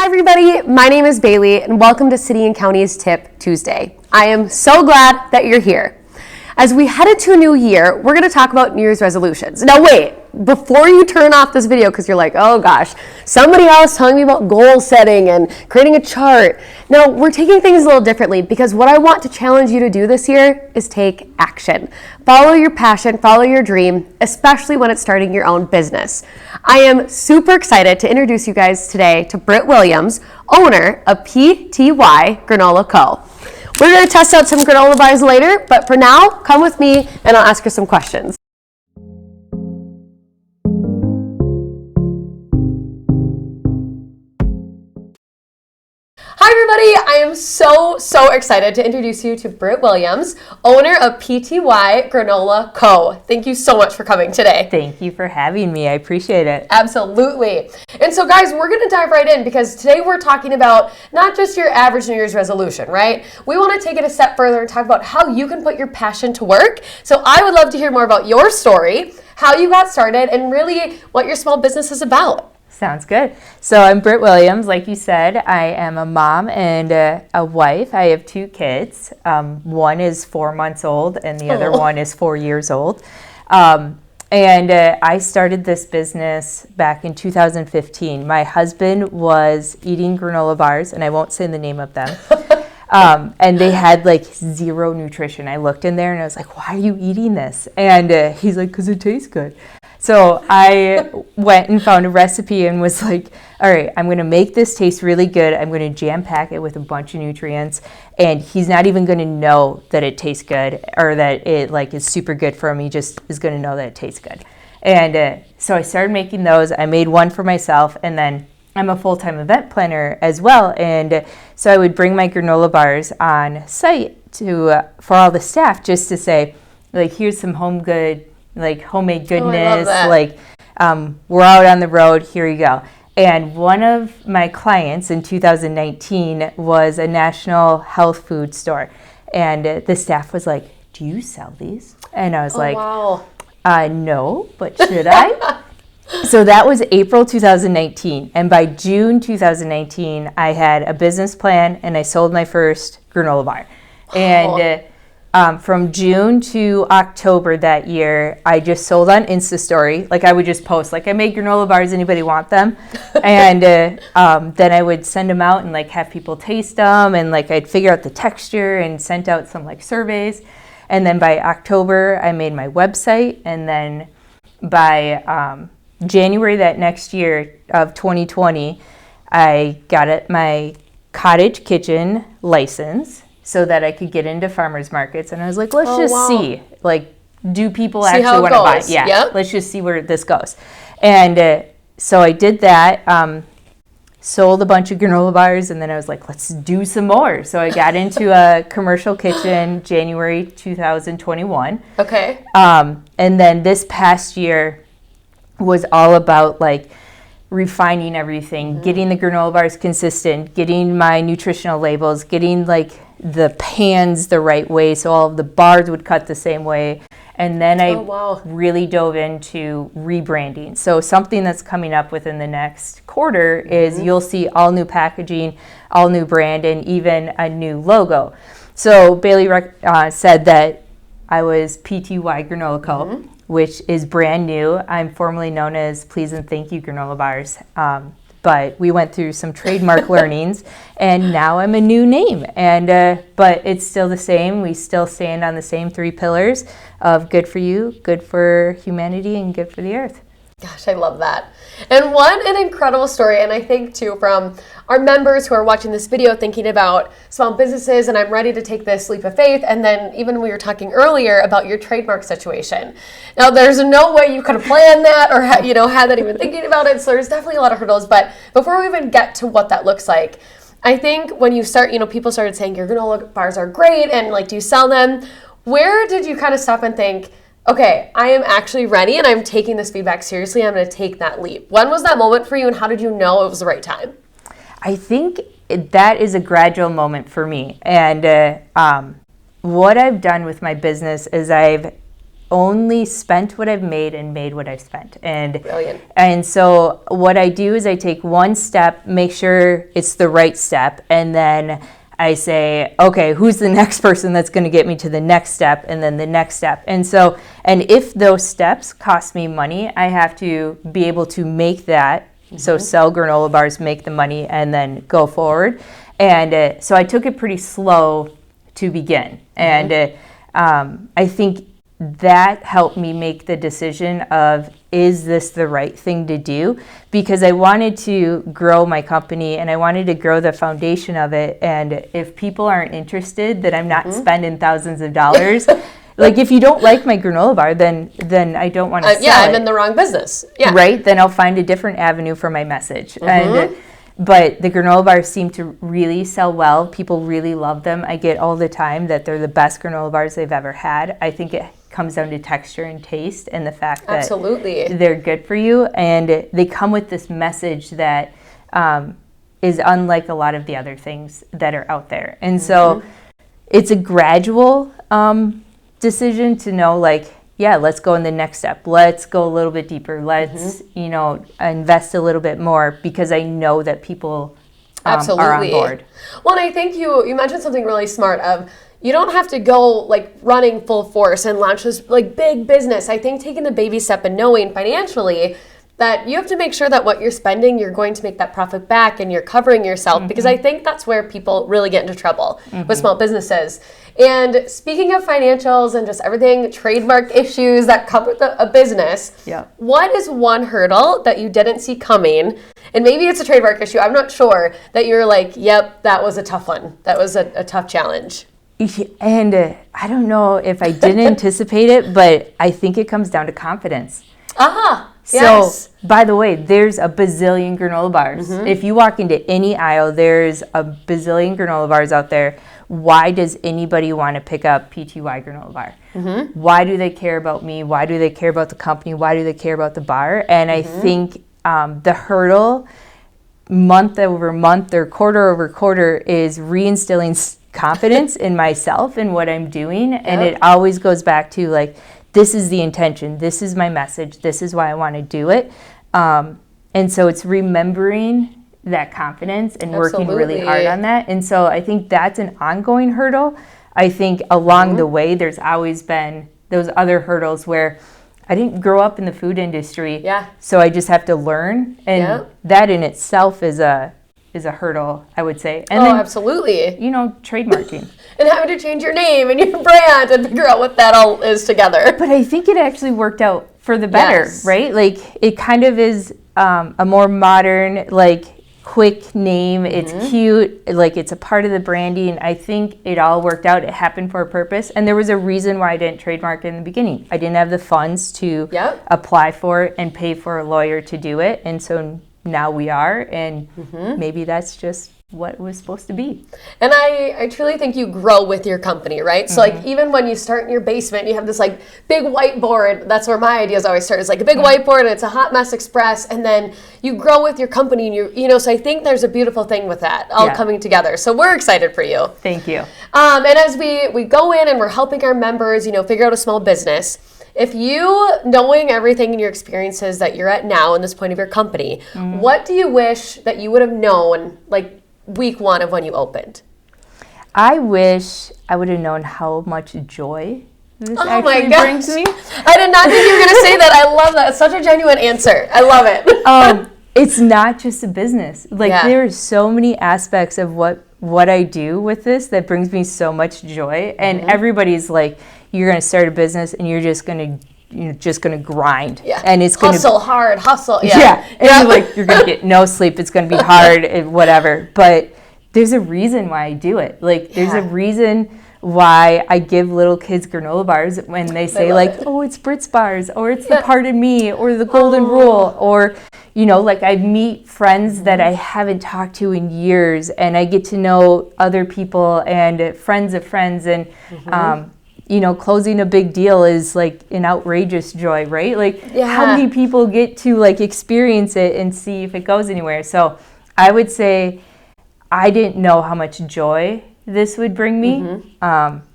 everybody, my name is Bailey and welcome to City and County's Tip Tuesday. I am so glad that you're here. As we head into a new year, we're going to talk about New Year's resolutions. Now wait, before you turn off this video because you're like, oh gosh, somebody else telling me about goal setting and creating a chart. No, we're taking things a little differently because what I want to challenge you to do this year is take action. Follow your passion, follow your dream, especially when it's starting your own business. I am super excited to introduce you guys today to Brit Williams, owner of PTY Granola Co. We're going to test out some granola bars later, but for now, come with me and I'll ask her some questions. Hi everybody, I am so excited to introduce you to Brit Williams, owner of PTY Granola Co. Thank you so much for coming today. Thank you for having me. I appreciate it. Absolutely. And so guys, we're going to dive right in because today we're talking about not just your average New Year's resolution, right? We want to take it a step further and talk about how you can put your passion to work. So I would love to hear more about your story, how you got started, and really what your small business is about. Sounds good. So I'm Brit Williams. Like you said, I am a mom and a wife. I have two kids. One is 4 months old and the other one is 4 years old. I started this business back in 2015. My husband was eating granola bars, and I won't say the name of them. And they had like zero nutrition. I looked in there and I was like, why are you eating this? And he's like, because it tastes good. So I went and found a recipe and was like, all right, I'm going to make this taste really good. I'm going to jam pack it with a bunch of nutrients. And he's not even going to know that it tastes good or that it like is super good for him. He just is going to know that it tastes good. And so I started making those. I made one for myself, and then I'm a full-time event planner as well. And so I would bring my granola bars on site to for all the staff just to say, like, here's some homemade goodness, we're out on the road, here you go. And one of my clients in 2019 was a national health food store. And the staff was like, do you sell these? And I was Wow. No, but should I? So that was April 2019. And by June 2019, I had a business plan and I sold my first granola bar. And from June to October that year, I just sold on Insta Story. Like I would just post, like, I made granola bars, anybody want them? And then I would send them out and like have people taste them, and like I'd figure out the texture and sent out some like surveys. And then by October, I made my website. And then by January that next year of 2020, I got my cottage kitchen license so that I could get into farmers markets. And I was like, let's see, like, do people actually want to buy? Yeah, yep. Let's just see where this goes. And so I did that, sold a bunch of granola bars, and then I was like, let's do some more. So I got into a commercial kitchen January 2021. Okay. And then this past year was all about like refining everything, getting the granola bars consistent, getting my nutritional labels, getting like the pans the right way so all of the bars would cut the same way. And then I really dove into rebranding. So something that's coming up within the next quarter is you'll see all new packaging, all new brand, and even a new logo. So Bailey said that I was PTY Granola Co., which is brand new. I'm formerly known as Please and Thank You Granola Bars. But we went through some trademark learnings, and now I'm a new name. And but it's still the same. We still stand on the same 3 pillars of good for you, good for humanity, and good for the earth. Gosh, I love that. And what an incredible story. And I think too, from our members who are watching this video thinking about small businesses and I'm ready to take this leap of faith. And then even we were talking earlier about your trademark situation. Now there's no way you could have planned that or had that even thinking about it. So there's definitely a lot of hurdles. But before we even get to what that looks like, I think when you start, people started saying your granola bars are great and like, do you sell them? Where did you kind of stop and think, okay, I am actually ready and I'm taking this feedback seriously. I'm going to take that leap. When was that moment for you and how did you know it was the right time? I think that is a gradual moment for me. And what I've done with my business is I've only spent what I've made and made what I've spent. And Brilliant. And so what I do is I take one step, make sure it's the right step, and then I say, okay, who's the next person that's going to get me to the next step, and then the next step. And so, and if those steps cost me money, I have to be able to make that. So sell granola bars, make the money, and then go forward. And so I took it pretty slow to begin. And I think that helped me make the decision of, is this the right thing to do? Because I wanted to grow my company and I wanted to grow the foundation of it. And if people aren't interested, that I'm not spending thousands of dollars. Like, if you don't like my granola bar, then I don't want to sell I'm in the wrong business. Yeah. Right? Then I'll find a different avenue for my message. But the granola bars seem to really sell well. People really love them. I get all the time that they're the best granola bars they've ever had. I think it comes down to texture and taste and the fact that they're good for you. And they come with this message that is unlike a lot of the other things that are out there. And so it's a gradual decision to know, like, yeah, let's go in the next step. Let's go a little bit deeper. Let's, invest a little bit more, because I know that people are on board. Well, and I think you mentioned something really smart of, you don't have to go like running full force and launch this like big business. I think taking the baby step and knowing financially that you have to make sure that what you're spending, you're going to make that profit back and you're covering yourself, because I think that's where people really get into trouble with small businesses. And speaking of financials and just everything, trademark issues that come with a business, what is one hurdle that you didn't see coming? And maybe it's a trademark issue, I'm not sure, that you're like, yep, that was a tough one. That was a tough challenge. And I don't know if I didn't anticipate it, but I think it comes down to confidence. So, by the way, there's a bazillion granola bars. If you walk into any aisle, there's a bazillion granola bars out there. Why does anybody want to pick up PTY Granola Bar? Why do they care about me? Why do they care about the company? Why do they care about the bar? And I think the hurdle, month over month or quarter over quarter, is reinstilling confidence in myself and what I'm doing. And it always goes back to, like, this is the intention. This is my message. This is why I want to do it. And so it's remembering that confidence and working really hard on that. And so I think that's an ongoing hurdle. I think along the way, there's always been those other hurdles where I didn't grow up in the food industry. So I just have to learn. And that in itself is a hurdle, I would say. And then, absolutely. Trademarking. And having to change your name and your brand and figure out what that all is together. But I think it actually worked out for the better, right? Like, it kind of is a more modern, like, quick name. It's cute. Like, it's a part of the branding. I think it all worked out. It happened for a purpose. And there was a reason why I didn't trademark it in the beginning. I didn't have the funds to apply for it and pay for a lawyer to do it. And so now we are, and maybe that's just what it was supposed to be. And I truly think you grow with your company, right? So like, even when you start in your basement, you have this like big whiteboard. That's where my ideas always start. It's like a big whiteboard, and it's a hot mess express, and then you grow with your company, and so I think there's a beautiful thing with that all coming together. So we're excited for you. Thank you. And as we go in and we're helping our members, figure out a small business, if you, knowing everything in your experiences that you're at now in this point of your company, what do you wish that you would have known, like, week one of when you opened? I wish I would have known how much joy this actually brings me. I did not think you were going to say that. I love that. It's such a genuine answer. I love it. It's not just a business. Like, there are so many aspects of what I do with this that brings me so much joy. And everybody's like, you're going to start a business and you're just going to grind. And it's going to hustle hard. And you're going to get no sleep. It's going to be hard and whatever. But there's a reason why I do it. Like, there's a reason why I give little kids granola bars when they say, like, oh, it's Brit's bars, or it's the Pardon Me, or the Golden Rule, or, like, I meet friends that I haven't talked to in years, and I get to know other people and friends of friends, and closing a big deal is like an outrageous joy, right? Like, how many people get to, like, experience it and see if it goes anywhere? So I would say I didn't know how much joy this would bring me.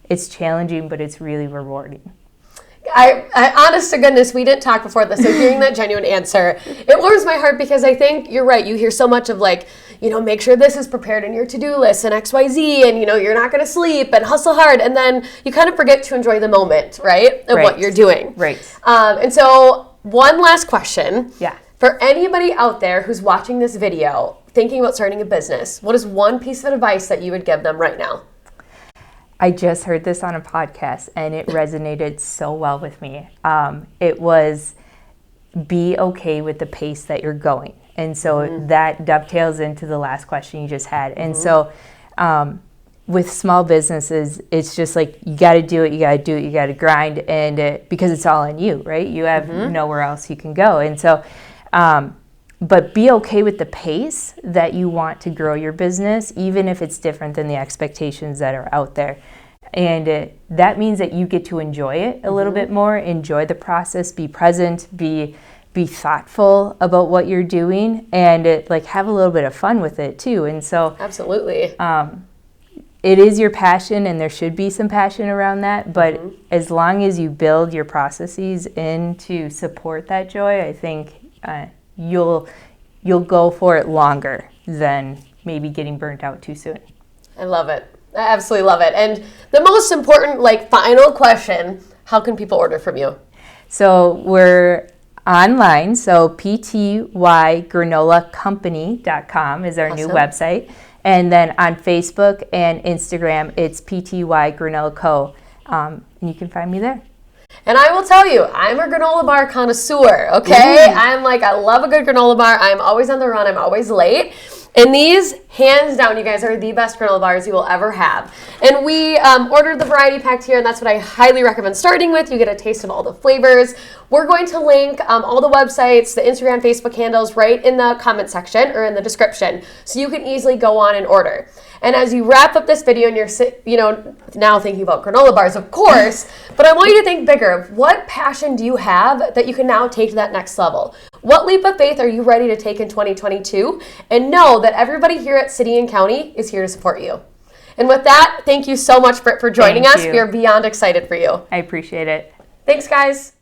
It's challenging, but it's really rewarding. I honest to goodness, we didn't talk before this, so hearing that genuine answer, it warms my heart because I think you're right. You hear so much of like, make sure this is prepared in your to-do list and XYZ, and you're not going to sleep and hustle hard, and then you kind of forget to enjoy the moment, right, of what you're doing. Right. And so one last question. Yeah. For anybody out there who's watching this video, thinking about starting a business, what is one piece of advice that you would give them right now? I just heard this on a podcast and it resonated so well with me. It was be okay with the pace that you're going. And so that dovetails into the last question you just had. And so with small businesses, it's just like you got to do it, you got to grind, and because it's all on you, right? You have nowhere else you can go. And so, but be okay with the pace that you want to grow your business, even if it's different than the expectations that are out there. And that means that you get to enjoy it a little bit more, enjoy the process, be present, be thoughtful about what you're doing, and have a little bit of fun with it too. And so absolutely, it is your passion, and there should be some passion around that. But as long as you build your processes in to support that joy, I think you'll go for it longer than maybe getting burnt out too soon. I love it. I absolutely love it. And the most important, final question, how can people order from you? So we're online. So PTYGranolaCompany.com is our new website. And then on Facebook and Instagram, it's PTY Granola Co. And you can find me there. And I will tell you, I'm a granola bar connoisseur, okay? I love a good granola bar. I'm always on the run. I'm always late. And these, hands down, you guys, are the best granola bars you will ever have. And we ordered the variety pack here, and that's what I highly recommend starting with. You get a taste of all the flavors. We're going to link all the websites, the Instagram, Facebook handles right in the comment section or in the description, so you can easily go on and order. And as you wrap up this video and you're now thinking about granola bars, of course, but I want you to think bigger. What passion do you have that you can now take to that next level? What leap of faith are you ready to take in 2022? And know that everybody here at City and County is here to support you. And with that, thank you so much, Britt, for joining us. We are beyond excited for you. I appreciate it. Thanks, guys.